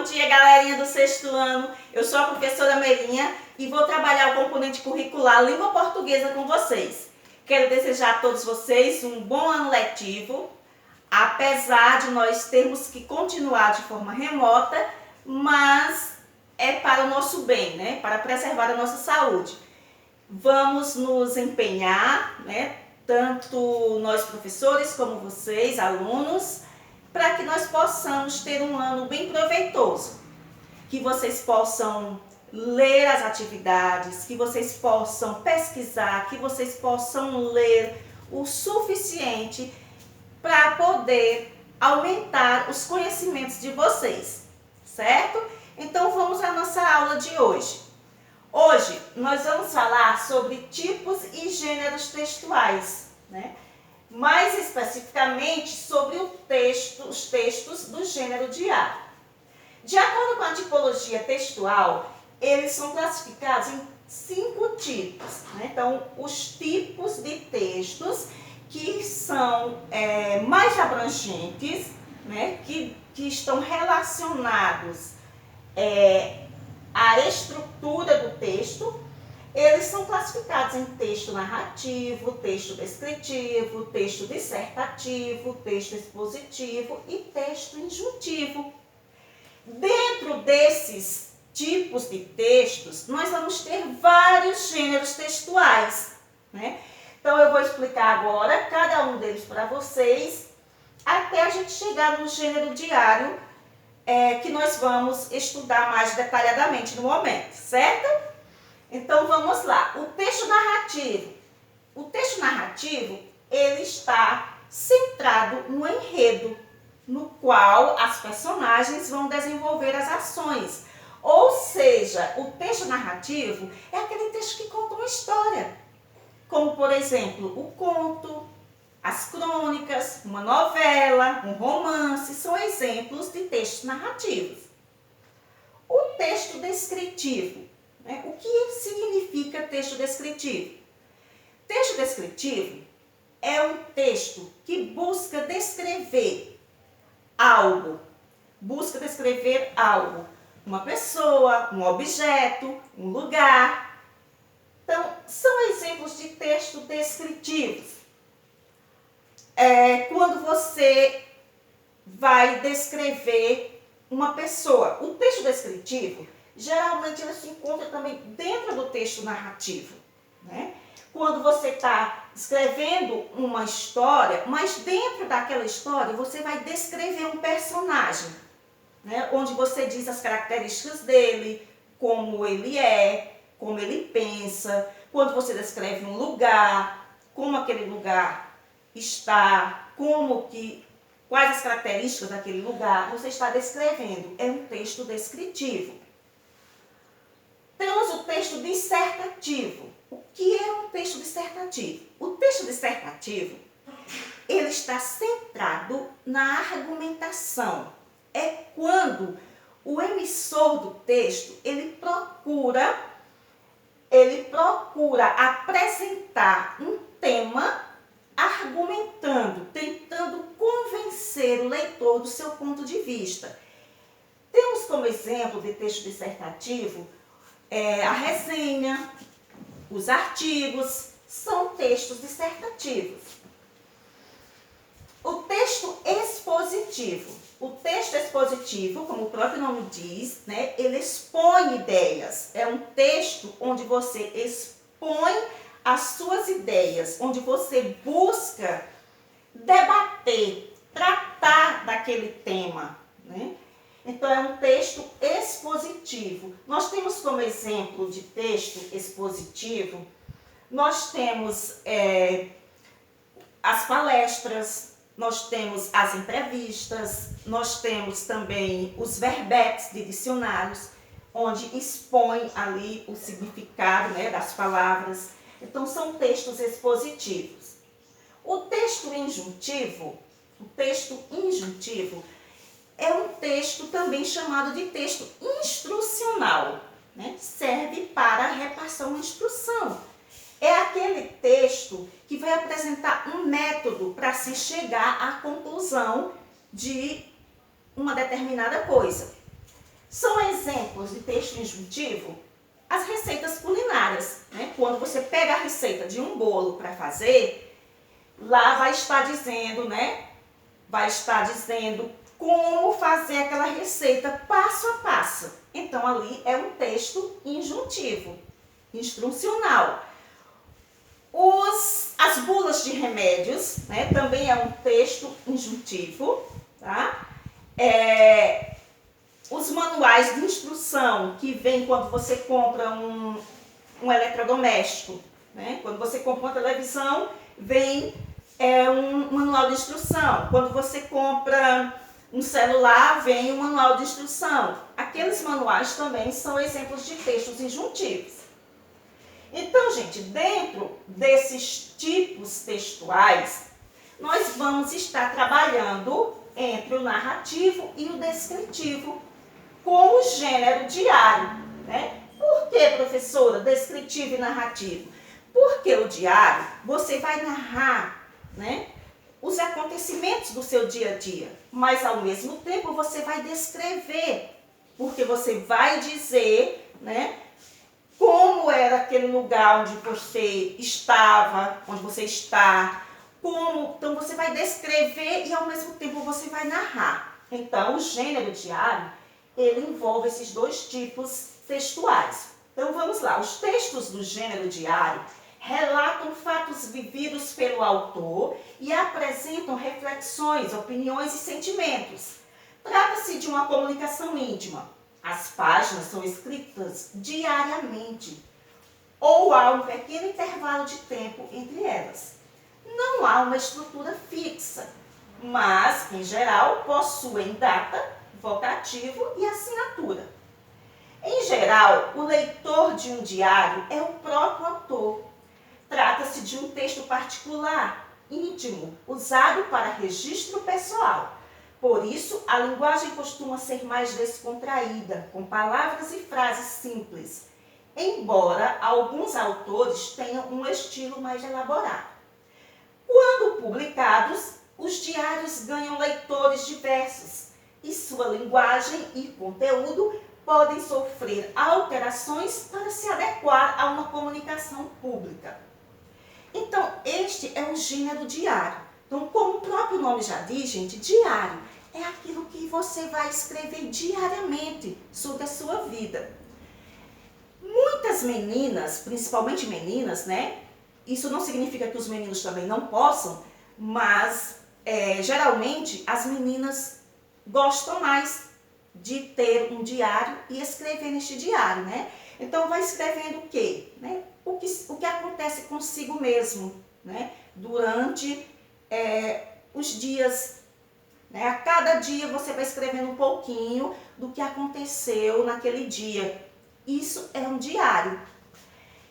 dia, galerinha do sexto ano. Eu sou a professora Merinha e vou trabalhar o componente curricular Língua Portuguesa com vocês. Quero desejar a todos vocês um bom ano letivo, apesar de nós termos que continuar de forma remota, mas é para o nosso bem, né? Para preservar a nossa saúde. Vamos nos empenhar, né? Tanto nós professores como vocês, alunos, para que nós possamos ter um ano bem proveitoso, que vocês possam ler as atividades, que vocês possam pesquisar, que vocês possam ler o suficiente para poder aumentar os conhecimentos de vocês, certo? Então vamos à nossa aula de hoje. Hoje nós vamos falar sobre tipos e gêneros textuais, né? Mais especificamente sobre os textos do gênero diário. De acordo com a tipologia textual, eles são classificados em 5 tipos, né? Então, os tipos de textos que são mais abrangentes, né? que estão relacionados à estrutura do texto. Eles são classificados em texto narrativo, texto descritivo, texto dissertativo, texto expositivo e texto injuntivo. Dentro desses tipos de textos, nós vamos ter vários gêneros textuais, né? Então, eu vou explicar agora cada um deles para vocês, até a gente chegar no gênero diário, que nós vamos estudar mais detalhadamente no momento, certo? Então, vamos lá. O texto narrativo. O texto narrativo, ele está centrado no enredo, no qual as personagens vão desenvolver as ações. Ou seja, o texto narrativo é aquele texto que conta uma história. Como, por exemplo, o conto, as crônicas, uma novela, um romance, são exemplos de textos narrativos. O texto descritivo. O que significa texto descritivo? Texto descritivo é um texto que busca descrever algo. Uma pessoa, um objeto, um lugar. Então, são exemplos de texto descritivos. Quando você vai descrever uma pessoa, o texto descritivo, geralmente ele se encontra também dentro do texto narrativo, né? Quando você está escrevendo uma história, mas dentro daquela história você vai descrever um personagem, né? Onde você diz as características dele, como ele é, como ele pensa. Quando você descreve um lugar, como aquele lugar está, quais as características daquele lugar, você está descrevendo. É um texto descritivo. Temos o texto dissertativo. O que é um texto dissertativo? O texto dissertativo, ele está centrado na argumentação. É quando o emissor do texto, ele procura apresentar um tema argumentando, tentando convencer o leitor do seu ponto de vista. Temos como exemplo de texto dissertativo a resenha, os artigos, são textos dissertativos. O texto expositivo. O texto expositivo, como o próprio nome diz, né, ele expõe ideias. É um texto onde você expõe as suas ideias, onde você busca debater, tratar daquele tema, né? Então, é um texto expositivo. Nós temos como exemplo de texto expositivo, nós temos as palestras, nós temos as entrevistas, nós temos também os verbetes de dicionários, onde expõe ali o significado, né, das palavras. Então, são textos expositivos. O texto injuntivo é um texto também chamado de texto instrucional, né? Serve para repassar uma instrução. É aquele texto que vai apresentar um método para se chegar à conclusão de uma determinada coisa. São exemplos de texto injuntivo as receitas culinárias, né? Quando você pega a receita de um bolo para fazer, lá vai estar dizendo, né? Vai estar dizendo como fazer aquela receita passo a passo. Então, ali é um texto injuntivo, instrucional. As bulas de remédios, né? Também é um texto injuntivo, tá? Os manuais de instrução que vem quando você compra um eletrodoméstico, né? Quando você compra uma televisão, vem um manual de instrução. Quando você compra um celular, vem um manual de instrução. Aqueles manuais também são exemplos de textos injuntivos. Então, gente, dentro desses tipos textuais, nós vamos estar trabalhando entre o narrativo e o descritivo como gênero diário, né? Por que, professora, descritivo e narrativo? Porque o diário, você vai narrar, né, os acontecimentos do seu dia a dia, mas ao mesmo tempo você vai descrever, porque você vai dizer, né, como era aquele lugar onde você estava, onde você está, então você vai descrever e ao mesmo tempo você vai narrar. Então, o gênero diário, ele envolve esses dois tipos textuais. Então, vamos lá. Os textos do gênero diário relatam fatos vividos pelo autor e apresentam reflexões, opiniões e sentimentos. Trata-se de uma comunicação íntima. As páginas são escritas diariamente ou há um pequeno intervalo de tempo entre elas. Não há uma estrutura fixa, mas, em geral, possuem data, vocativo e assinatura. Em geral, o leitor de um diário é o próprio autor. Trata-se de um texto particular, íntimo, usado para registro pessoal. Por isso, a linguagem costuma ser mais descontraída, com palavras e frases simples, embora alguns autores tenham um estilo mais elaborado. Quando publicados, os diários ganham leitores diversos e sua linguagem e conteúdo podem sofrer alterações para se adequar a uma comunicação pública. Então, este é o gênero diário. Então, como o próprio nome já diz, gente, diário é aquilo que você vai escrever diariamente sobre a sua vida. Muitas meninas, principalmente meninas, né? Isso não significa que os meninos também não possam, mas geralmente as meninas gostam mais de ter um diário e escrever neste diário, né? Então, vai escrevendo o quê? Né? O que acontece consigo mesmo, né? Durante os dias. Né? A cada dia você vai escrevendo um pouquinho do que aconteceu naquele dia. Isso é um diário.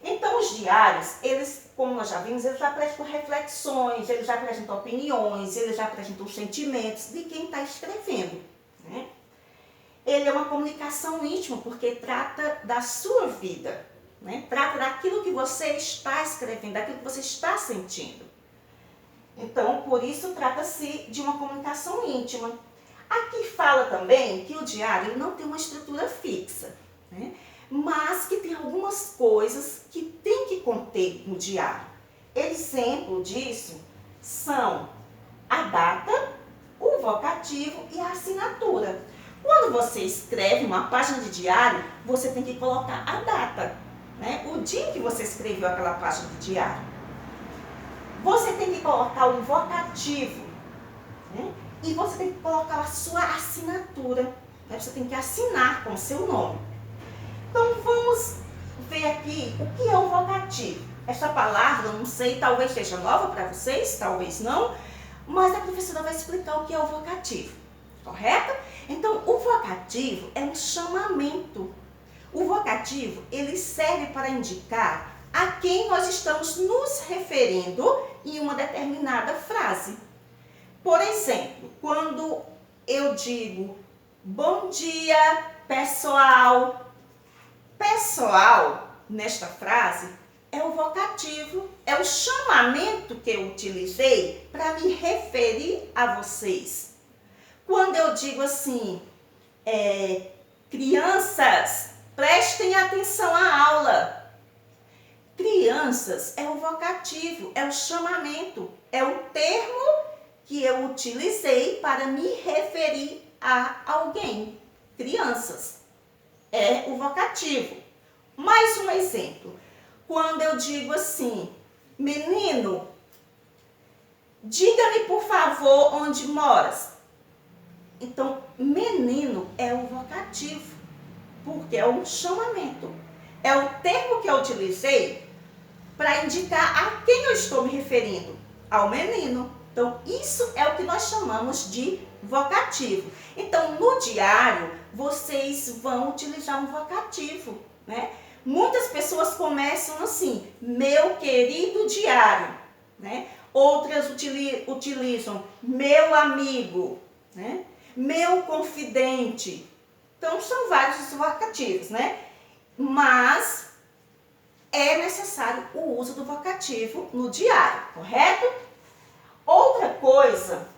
Então, os diários, eles, como nós já vimos, eles apresentam reflexões, eles apresentam opiniões, eles apresentam sentimentos de quem está escrevendo, né? Ele é uma comunicação íntima, porque trata da sua vida, né? Trata daquilo que você está escrevendo, daquilo que você está sentindo. Então, por isso, trata-se de uma comunicação íntima. Aqui fala também que o diário não tem uma estrutura fixa, né? Mas que tem algumas coisas que tem que conter no diário. Exemplo disso são a data, o vocativo e a assinatura. Quando você escreve uma página de diário, você tem que colocar a data, né? O dia que você escreveu aquela página de diário. Você tem que colocar o vocativo, né? E você tem que colocar a sua assinatura, né? Você tem que assinar com o seu nome. Então, vamos ver aqui o que é o vocativo. Essa palavra, não sei, talvez seja nova para vocês, talvez não, mas a professora vai explicar o que é o vocativo, correto? Então, o vocativo é um chamamento. O vocativo, ele serve para indicar a quem nós estamos nos referindo em uma determinada frase. Por exemplo, quando eu digo bom dia, pessoal. Pessoal, nesta frase, é o vocativo, é o chamamento que eu utilizei para me referir a vocês. Quando eu digo assim, Crianças, prestem atenção à aula. Crianças é o vocativo, é o chamamento, é o termo que eu utilizei para me referir a alguém. Crianças é o vocativo. Mais um exemplo. Quando eu digo assim, menino, diga-me por favor onde moras. Então, menino é o vocativo, porque é um chamamento. É o termo que eu utilizei para indicar a quem eu estou me referindo, ao menino. Então, isso é o que nós chamamos de vocativo. Então, no diário, vocês vão utilizar um vocativo, né? Muitas pessoas começam assim, meu querido diário, né? Outras utilizam meu amigo, né? Meu confidente. Então, são vários os vocativos, né? Mas é necessário o uso do vocativo no diário, correto? Outra coisa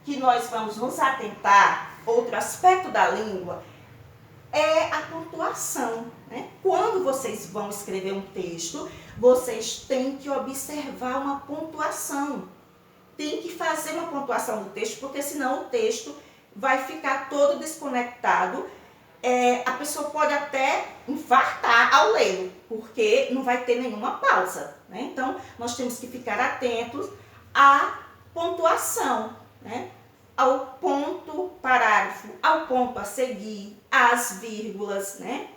que nós vamos nos atentar, outro aspecto da língua, é a pontuação, né? Quando vocês vão escrever um texto, vocês têm que observar uma pontuação. Tem que fazer uma pontuação do texto, porque senão o texto vai ficar todo desconectado. A pessoa pode até infartar ao lê-lo, porque não vai ter nenhuma pausa, né? Então, nós temos que ficar atentos à pontuação, né? Ao ponto, parágrafo, ao ponto a seguir, às vírgulas, né?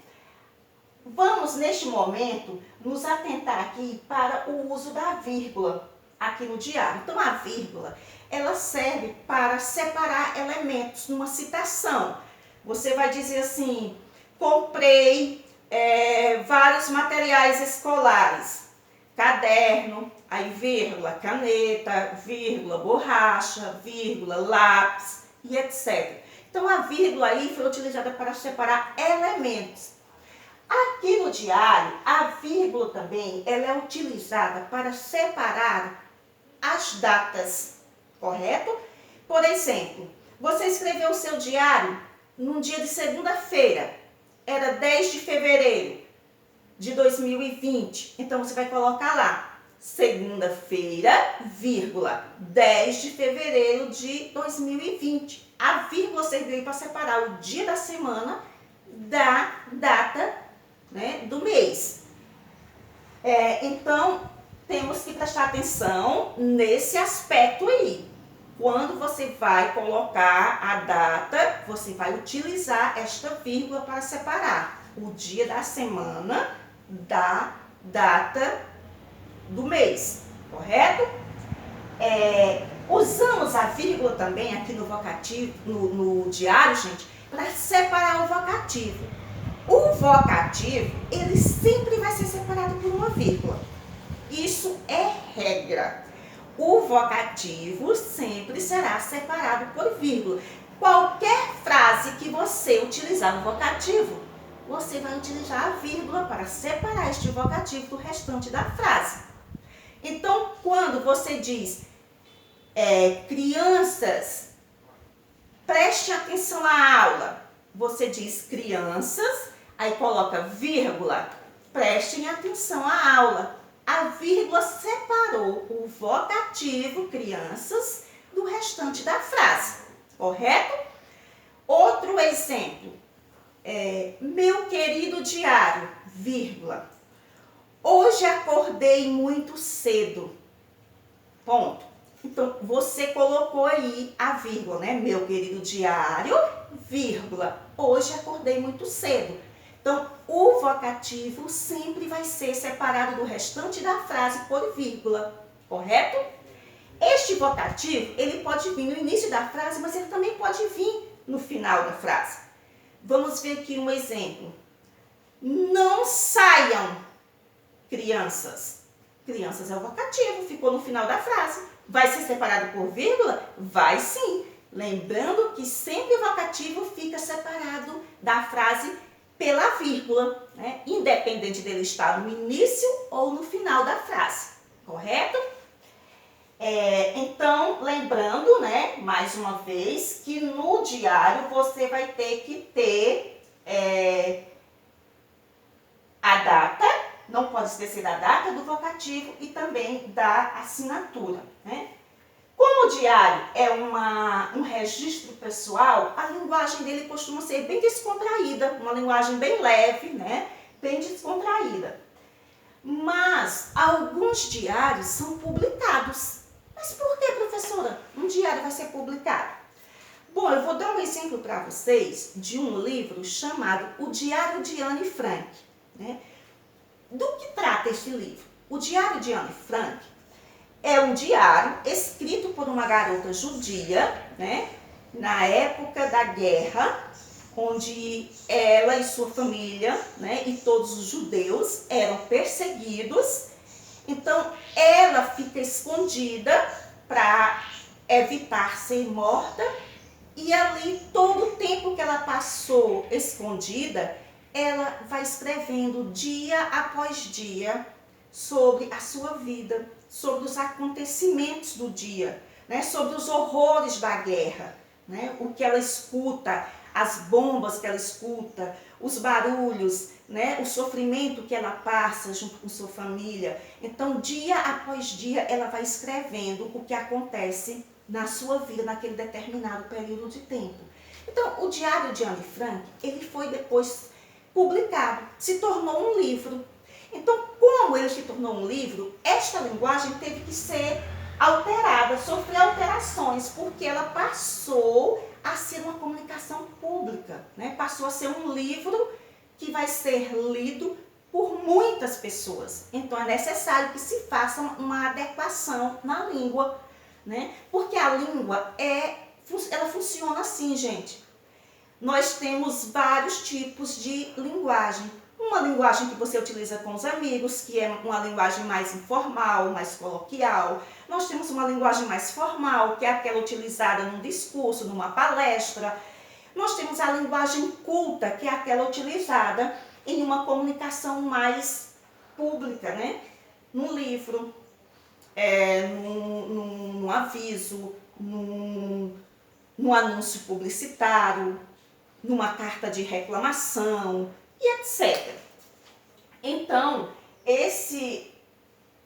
Vamos, neste momento, nos atentar aqui para o uso da vírgula aqui no diário. Então, a vírgula, ela serve para separar elementos numa citação. Você vai dizer assim, comprei vários materiais escolares, caderno, aí vírgula, caneta, vírgula, borracha, vírgula, lápis e etc. Então, a vírgula aí foi utilizada para separar elementos. Aqui no diário, a vírgula também ela é utilizada para separar as datas, correto? Por exemplo, você escreveu o seu diário num dia de segunda-feira, era 10 de fevereiro de 2020. Então, você vai colocar lá, segunda-feira, vírgula, 10 de fevereiro de 2020. A vírgula serviu para separar o dia da semana da data, né, do mês. Então, temos que prestar atenção nesse aspecto aí. Quando você vai colocar a data, você vai utilizar esta vírgula para separar o dia da semana da data do mês, correto? Usamos a vírgula também aqui no vocativo, no diário, gente, para separar o vocativo. O vocativo, ele sempre vai ser separado por uma vírgula. Isso é regra. O vocativo sempre será separado por vírgula. Qualquer frase que você utilizar no vocativo, você vai utilizar a vírgula para separar este vocativo do restante da frase. Então, quando você diz crianças, preste atenção à aula, você diz crianças, aí coloca vírgula, prestem atenção à aula. A vírgula separou o vocativo crianças do restante da frase, correto? Outro exemplo, meu querido diário, vírgula, hoje acordei muito cedo, ponto. Então, você colocou aí a vírgula, né? Meu querido diário, vírgula, hoje acordei muito cedo. Então, o vocativo sempre vai ser separado do restante da frase por vírgula, correto? Este vocativo, ele pode vir no início da frase, mas ele também pode vir no final da frase. Vamos ver aqui um exemplo. Não saiam, crianças. Crianças é o vocativo, ficou no final da frase. Vai ser separado por vírgula? Vai sim. Lembrando que sempre o vocativo fica separado da frase pela vírgula, né? Independente dele estar no início ou no final da frase, correto? Então, lembrando, né, mais uma vez, que no diário você vai ter que ter pode esquecer da data, do vocativo e também da assinatura, né? Como o diário é um registro pessoal, a linguagem dele costuma ser bem descontraída, uma linguagem bem leve, né? Bem descontraída. Mas alguns diários são publicados. Mas por que, professora, um diário vai ser publicado? Bom, eu vou dar um exemplo para vocês de um livro chamado O Diário de Anne Frank, né? Do que trata este livro? O Diário de Anne Frank é um diário escrito por uma garota judia, né? Na época da guerra, onde ela e sua família, né? E todos os judeus eram perseguidos. Então, ela fica escondida para evitar ser morta. E ali, todo o tempo que ela passou escondida, ela vai escrevendo dia após dia sobre a sua vida, sobre os acontecimentos do dia, né? Sobre os horrores da guerra, né? O que ela escuta, as bombas que ela escuta, os barulhos, né? O sofrimento que ela passa junto com sua família. Então, dia após dia, ela vai escrevendo o que acontece na sua vida, naquele determinado período de tempo. Então, o Diário de Anne Frank, ele foi depois publicado, se tornou um livro. Então, como ele se tornou um livro, esta linguagem teve que ser alterada, sofrer alterações, porque ela passou a ser uma comunicação pública, né? Passou a ser um livro que vai ser lido por muitas pessoas. Então, é necessário que se faça uma adequação na língua, né? Porque a língua, ela funciona assim, gente. Nós temos vários tipos de linguagem. Uma linguagem que você utiliza com os amigos, que é uma linguagem mais informal, mais coloquial. Nós temos uma linguagem mais formal, que é aquela utilizada num discurso, numa palestra. Nós temos a linguagem culta, que é aquela utilizada em uma comunicação mais pública, né? Num livro, num aviso, num anúncio publicitário, numa carta de reclamação e etc. Então,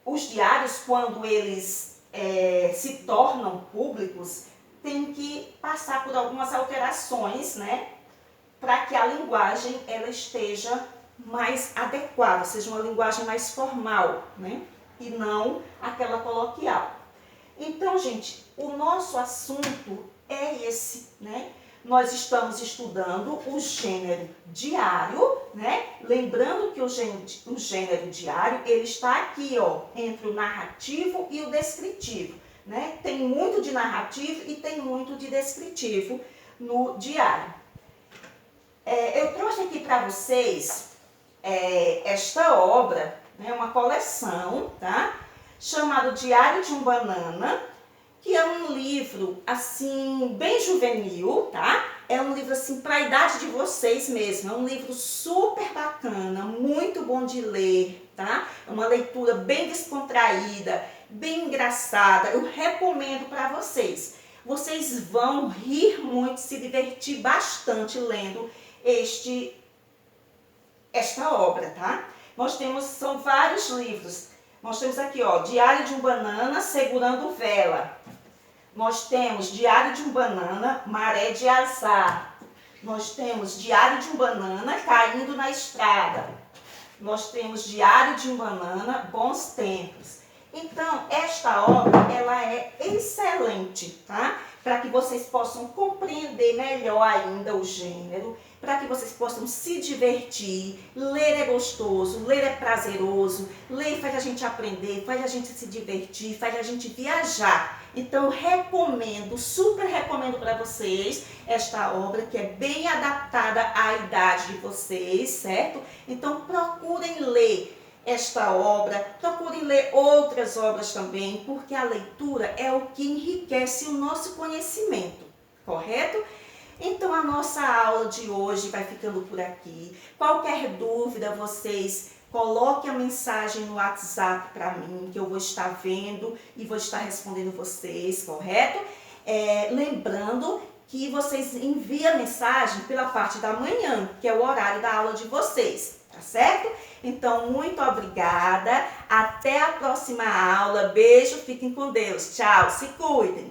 os diários, quando eles se tornam públicos, tem que passar por algumas alterações, né? Para que a linguagem ela esteja mais adequada, seja uma linguagem mais formal, né? E não aquela coloquial. Então, gente, o nosso assunto é esse, né? Nós estamos estudando o gênero diário, né? Lembrando que o gênero diário, ele está aqui, ó, entre o narrativo e o descritivo, né? Tem muito de narrativo e tem muito de descritivo no diário. Eu trouxe aqui para vocês esta obra, né? Uma coleção, tá? Chamado Diário de um Banana, que é um livro, assim, bem juvenil, tá? É um livro, assim, para a idade de vocês mesmo. É um livro super bacana, muito bom de ler, tá? É uma leitura bem descontraída, bem engraçada. Eu recomendo para vocês. Vocês vão rir muito, se divertir bastante lendo esta obra, tá? São vários livros. Nós temos aqui, ó, Diário de um Banana Segurando Vela. Nós temos Diário de um Banana, Maré de Azar. Nós temos Diário de um Banana, Caindo na Estrada. Nós temos Diário de um Banana, Bons Tempos. Então, esta obra, ela é excelente, tá? Para que vocês possam compreender melhor ainda o gênero, para que vocês possam se divertir. Ler é gostoso, ler é prazeroso, ler faz a gente aprender, faz a gente se divertir, faz a gente viajar. Então, recomendo, super recomendo para vocês esta obra, que é bem adaptada à idade de vocês, certo? Então, procurem ler esta obra, procurem ler outras obras também, porque a leitura é o que enriquece o nosso conhecimento, correto? Então, a nossa aula de hoje vai ficando por aqui. Qualquer dúvida, vocês coloquem a mensagem no WhatsApp para mim, que eu vou estar vendo e vou estar respondendo vocês, correto? Lembrando que vocês enviem a mensagem pela parte da manhã, que é o horário da aula de vocês, tá certo? Então, muito obrigada. Até a próxima aula. Beijo, fiquem com Deus. Tchau, se cuidem.